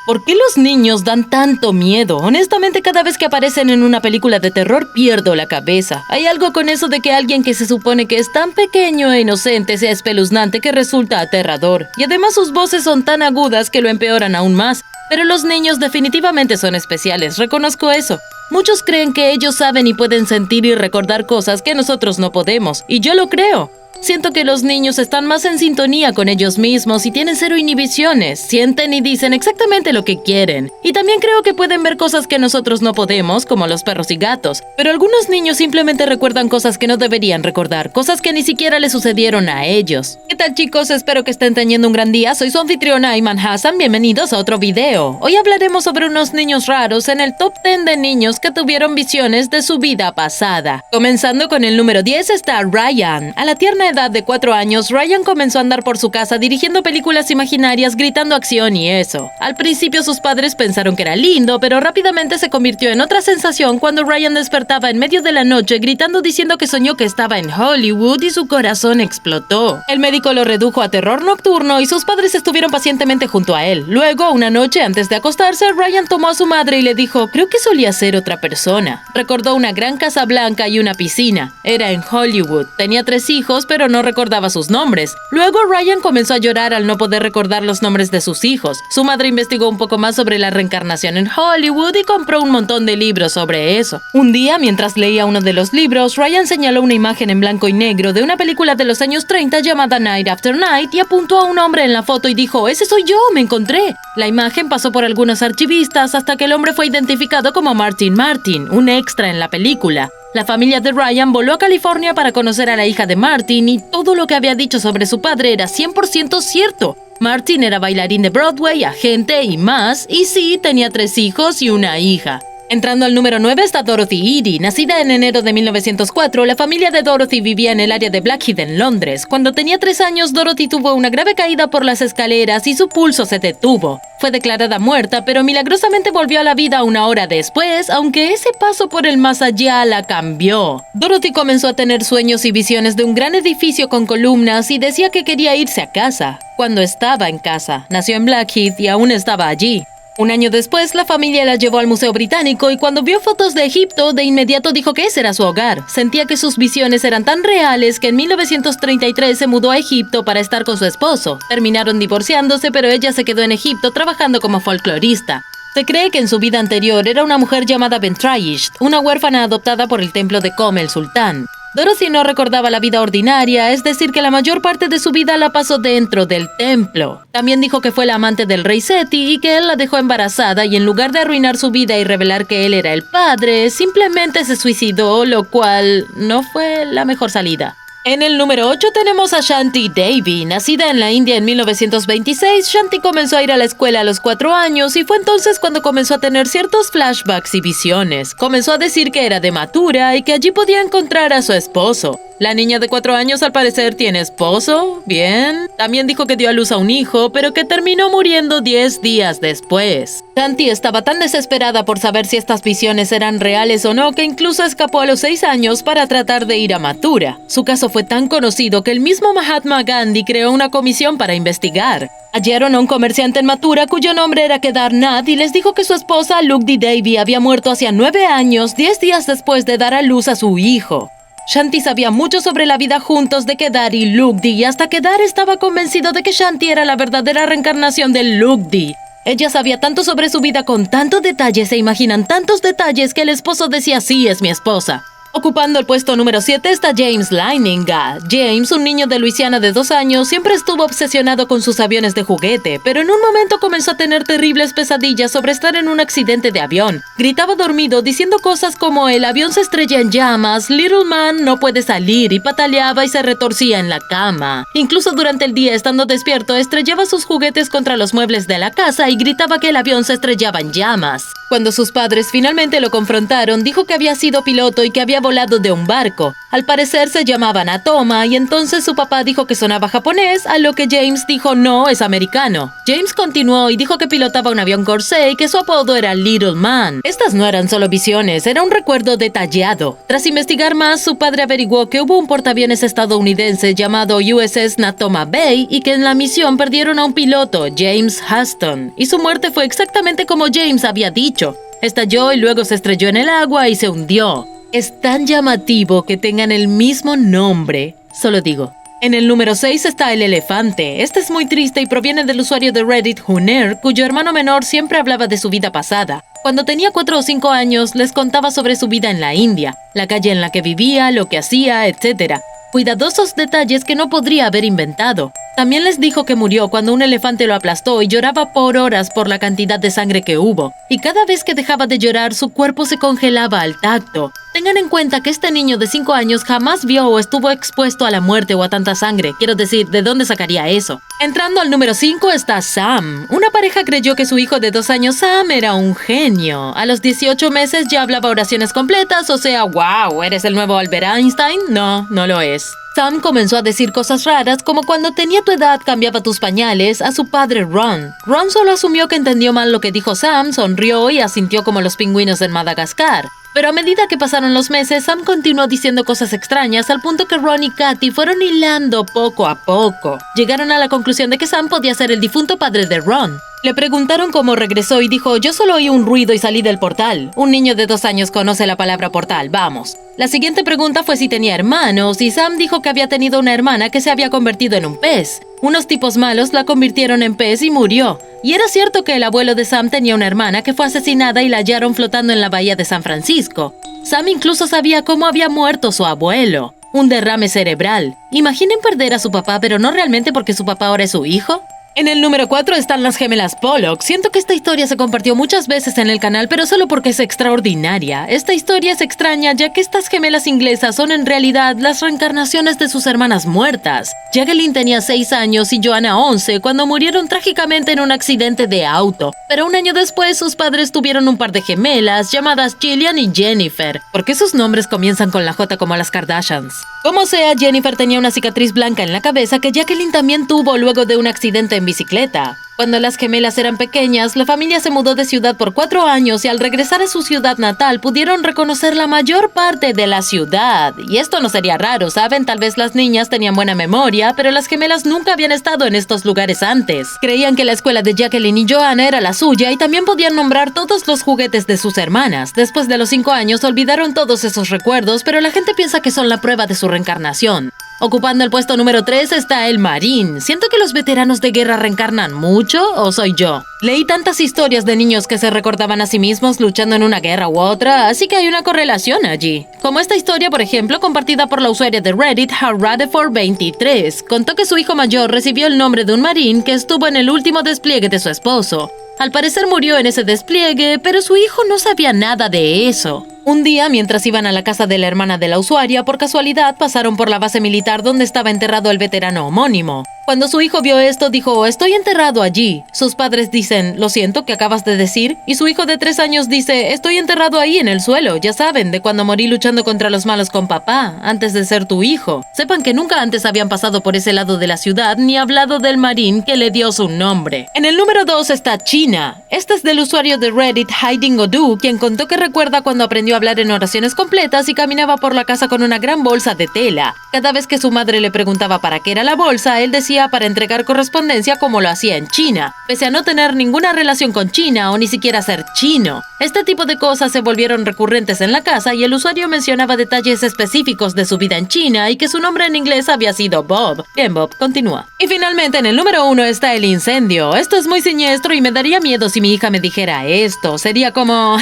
¿Por qué los niños dan tanto miedo? Honestamente, cada vez que aparecen en una película de terror pierdo la cabeza. Hay algo con eso de que alguien que se supone que es tan pequeño e inocente sea espeluznante que resulta aterrador. Y además sus voces son tan agudas que lo empeoran aún más. Pero los niños definitivamente son especiales, reconozco eso. Muchos creen que ellos saben y pueden sentir y recordar cosas que nosotros no podemos, y yo lo creo. Siento que los niños están más en sintonía con ellos mismos y tienen cero inhibiciones, sienten y dicen exactamente lo que quieren. Y también creo que pueden ver cosas que nosotros no podemos, como los perros y gatos. Pero algunos niños simplemente recuerdan cosas que no deberían recordar, cosas que ni siquiera les sucedieron a ellos. ¿Qué tal, chicos? Espero que estén teniendo un gran día. Soy su anfitriona Ayman Hassan, bienvenidos a otro video. Hoy hablaremos sobre unos niños raros en el top 10 de niños que tuvieron visiones de su vida pasada. Comenzando con el número 10 está Ryan. A la tierna edad de 4 años, Ryan comenzó a andar por su casa dirigiendo películas imaginarias, gritando acción y eso. Al principio sus padres pensaron que era lindo, pero rápidamente se convirtió en otra sensación cuando Ryan despertaba en medio de la noche gritando diciendo que soñó que estaba en Hollywood y su corazón explotó. El médico lo redujo a terror nocturno y sus padres estuvieron pacientemente junto a él. Luego, una noche antes de acostarse, Ryan tomó a su madre y le dijo: creo que solía ser otra persona. Recordó una gran casa blanca y una piscina. Era en Hollywood. Tenía 3 hijos, pero no recordaba sus nombres. Luego Ryan comenzó a llorar al no poder recordar los nombres de sus hijos. Su madre investigó un poco más sobre la reencarnación en Hollywood y compró un montón de libros sobre eso. Un día, mientras leía uno de los libros, Ryan señaló una imagen en blanco y negro de una película de los años 30 llamada Night After Night y apuntó a un hombre en la foto y dijo: ¡ese soy yo! ¡Me encontré! La imagen pasó por algunos archivistas hasta que el hombre fue identificado como Martin Martin, un extra en la película. La familia de Ryan voló a California para conocer a la hija de Martin y todo lo que había dicho sobre su padre era 100% cierto. Martin era bailarín de Broadway, agente y más, y sí, tenía 3 hijos y una hija. Entrando al número 9 está Dorothy Eady. Nacida en enero de 1904, la familia de Dorothy vivía en el área de Blackheath en Londres. Cuando tenía 3 años, Dorothy tuvo una grave caída por las escaleras y su pulso se detuvo. Fue declarada muerta, pero milagrosamente volvió a la vida 1 hora después, aunque ese paso por el más allá la cambió. Dorothy comenzó a tener sueños y visiones de un gran edificio con columnas y decía que quería irse a casa. Cuando estaba en casa, nació en Blackheath y aún estaba allí. Un año después, la familia la llevó al Museo Británico y cuando vio fotos de Egipto, de inmediato dijo que ese era su hogar. Sentía que sus visiones eran tan reales que en 1933 se mudó a Egipto para estar con su esposo. Terminaron divorciándose, pero ella se quedó en Egipto trabajando como folclorista. Se cree que en su vida anterior era una mujer llamada Bentraish, una huérfana adoptada por el templo de Kom el Sultán. Dorothy no recordaba la vida ordinaria, es decir, que la mayor parte de su vida la pasó dentro del templo. También dijo que fue la amante del rey Seti y que él la dejó embarazada y en lugar de arruinar su vida y revelar que él era el padre, simplemente se suicidó, lo cual no fue la mejor salida. En el número 8 tenemos a Shanti Devi. Nacida en la India en 1926, Shanti comenzó a ir a la escuela a los 4 años y fue entonces cuando comenzó a tener ciertos flashbacks y visiones. Comenzó a decir que era de Mathura y que allí podía encontrar a su esposo. La niña de 4 años al parecer tiene esposo, bien. También dijo que dio a luz a un hijo, pero que terminó muriendo 10 días después. Shanti estaba tan desesperada por saber si estas visiones eran reales o no que incluso escapó a los 6 años para tratar de ir a Mathura. Su caso fue tan conocido que el mismo Mahatma Gandhi creó una comisión para investigar. Hallaron a un comerciante en Mathura cuyo nombre era Kedar Nath y les dijo que su esposa Lugdi Devi había muerto hacía 9 años, 10 días después de dar a luz a su hijo. Shanti sabía mucho sobre la vida juntos de Kedar y Lugdi y hasta Kedar estaba convencido de que Shanti era la verdadera reencarnación de Lugdi. Ella sabía tanto sobre su vida con tantos detalles, se imaginan tantos detalles que el esposo decía: sí, es mi esposa. Ocupando el puesto número 7 está James Leininga. James, un niño de Luisiana de 2 años, siempre estuvo obsesionado con sus aviones de juguete, pero en un momento comenzó a tener terribles pesadillas sobre estar en un accidente de avión. Gritaba dormido diciendo cosas como: el avión se estrella en llamas, Little Man no puede salir, y pataleaba y se retorcía en la cama. Incluso durante el día, estando despierto, estrellaba sus juguetes contra los muebles de la casa y gritaba que el avión se estrellaba en llamas. Cuando sus padres finalmente lo confrontaron, dijo que había sido piloto y que había volado de un barco. Al parecer se llamaban Atoma y entonces su papá dijo que sonaba japonés, a lo que James dijo no, es americano. James continuó y dijo que pilotaba un avión Corsair y que su apodo era Little Man. Estas no eran solo visiones, era un recuerdo detallado. Tras investigar más, su padre averiguó que hubo un portaaviones estadounidense llamado USS Natoma Bay y que en la misión perdieron a un piloto, James Huston, y su muerte fue exactamente como James había dicho. Estalló y luego se estrelló en el agua y se hundió. Es tan llamativo que tengan el mismo nombre, solo digo. En el número 6 está el elefante. Este es muy triste y proviene del usuario de Reddit Huner, cuyo hermano menor siempre hablaba de su vida pasada. Cuando tenía 4 o 5 años, les contaba sobre su vida en la India, la calle en la que vivía, lo que hacía, etc. Cuidadosos detalles que no podría haber inventado. También les dijo que murió cuando un elefante lo aplastó y lloraba por horas por la cantidad de sangre que hubo. Y cada vez que dejaba de llorar, su cuerpo se congelaba al tacto. Tengan en cuenta que este niño de 5 años jamás vio o estuvo expuesto a la muerte o a tanta sangre. Quiero decir, ¿de dónde sacaría eso? Entrando al número 5 está Sam. Una pareja creyó que su hijo de 2 años, Sam, era un genio. A los 18 meses ya hablaba oraciones completas, o sea, wow, ¿eres el nuevo Albert Einstein? No, no lo es. Sam comenzó a decir cosas raras como cuando tenía tu edad cambiaba tus pañales a su padre Ron. Ron solo asumió que entendió mal lo que dijo Sam, sonrió y asintió como los pingüinos en Madagascar. Pero a medida que pasaron los meses, Sam continuó diciendo cosas extrañas al punto que Ron y Katy fueron hilando poco a poco. Llegaron a la conclusión de que Sam podía ser el difunto padre de Ron. Le preguntaron cómo regresó y dijo, yo solo oí un ruido y salí del portal. Un niño de 2 años conoce la palabra portal, vamos. La siguiente pregunta fue si tenía hermanos y Sam dijo que había tenido una hermana que se había convertido en un pez. Unos tipos malos la convirtieron en pez y murió. Y era cierto que el abuelo de Sam tenía una hermana que fue asesinada y la hallaron flotando en la bahía de San Francisco. Sam incluso sabía cómo había muerto su abuelo. Un derrame cerebral. Imaginen perder a su papá, pero no realmente porque su papá ahora es su hijo. En el número 4 están las gemelas Pollock. Siento que esta historia se compartió muchas veces en el canal, pero solo porque es extraordinaria. Esta historia es extraña ya que estas gemelas inglesas son en realidad las reencarnaciones de sus hermanas muertas. Jacqueline tenía 6 años y Joanna 11 cuando murieron trágicamente en un accidente de auto. Pero un año después sus padres tuvieron un par de gemelas llamadas Gillian y Jennifer. ¿Por qué sus nombres comienzan con la J como las Kardashians? Como sea, Jennifer tenía una cicatriz blanca en la cabeza que Jacqueline también tuvo luego de un accidente en bicicleta. Cuando las gemelas eran pequeñas, la familia se mudó de ciudad por 4 años y al regresar a su ciudad natal pudieron reconocer la mayor parte de la ciudad. Y esto no sería raro, ¿saben? Tal vez las niñas tenían buena memoria, pero las gemelas nunca habían estado en estos lugares antes. Creían que la escuela de Jacqueline y Joanna era la suya y también podían nombrar todos los juguetes de sus hermanas. Después de los 5 años olvidaron todos esos recuerdos, pero la gente piensa que son la prueba de su reencarnación. Ocupando el puesto número 3 está el Marín. Siento que los veteranos de guerra reencarnan mucho, ¿o soy yo? Leí tantas historias de niños que se recordaban a sí mismos luchando en una guerra u otra, así que hay una correlación allí. Como esta historia, por ejemplo, compartida por la usuaria de Reddit, Rutherford23, contó que su hijo mayor recibió el nombre de un marín que estuvo en el último despliegue de su esposo. Al parecer murió en ese despliegue, pero su hijo no sabía nada de eso. Un día, mientras iban a la casa de la hermana de la usuaria, por casualidad pasaron por la base militar donde estaba enterrado el veterano homónimo. Cuando su hijo vio esto, dijo, estoy enterrado allí. Sus padres dicen, lo siento, ¿qué acabas de decir? Y su hijo de 3 años dice, estoy enterrado ahí en el suelo, ya saben, de cuando morí luchando contra los malos con papá, antes de ser tu hijo. Sepan que nunca antes habían pasado por ese lado de la ciudad ni hablado del marín que le dio su nombre. En el número 2 está China. Este es del usuario de Reddit Hiding Odu, quien contó que recuerda cuando aprendió a hablar en oraciones completas y caminaba por la casa con una gran bolsa de tela. Cada vez que su madre le preguntaba para qué era la bolsa, él decía para entregar correspondencia como lo hacía en China, pese a no tener ninguna relación con China o ni siquiera ser chino. Este tipo de cosas se volvieron recurrentes en la casa y el usuario mencionaba detalles específicos de su vida en China y que su nombre en inglés había sido Bob. Bien, Bob, continúa. Y finalmente en el número 1 está el incendio. Esto es muy siniestro y me daría miedo si mi hija me dijera esto. Sería como,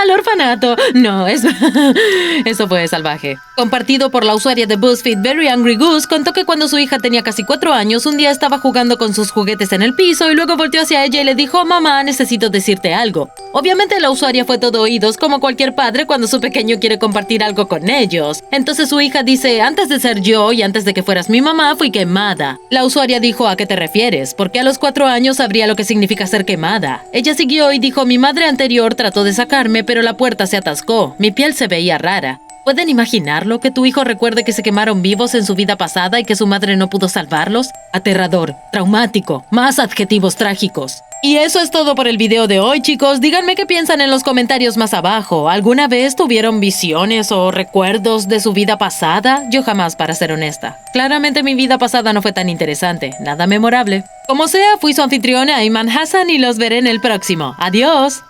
al orfanato. No, eso fue salvaje. Compartido por la usuaria de BuzzFeed Very Angry Goose, contó que cuando su hija tenía casi 4 años, un día estaba jugando con sus juguetes en el piso y luego volteó hacia ella y le dijo, mamá, necesito decirte algo. Obviamente la usuaria fue todo oídos como cualquier padre cuando su pequeño quiere compartir algo con ellos. Entonces su hija dice, antes de ser yo y antes de que fueras mi mamá, fui quemada. La usuaria dijo, ¿a qué te refieres? Porque a los 4 años sabría lo que significa ser quemada. Ella siguió y dijo, mi madre anterior trató de sacarme, pero la puerta se atascó. Mi piel se veía rara. ¿Pueden imaginarlo? ¿Que tu hijo recuerde que se quemaron vivos en su vida pasada y que su madre no pudo salvarlos? Aterrador, traumático, más adjetivos trágicos. Y eso es todo por el video de hoy, chicos. Díganme qué piensan en los comentarios más abajo. ¿Alguna vez tuvieron visiones o recuerdos de su vida pasada? Yo jamás, para ser honesta. Claramente mi vida pasada no fue tan interesante, nada memorable. Como sea, fui su anfitriona Ayman Hassan y los veré en el próximo. ¡Adiós!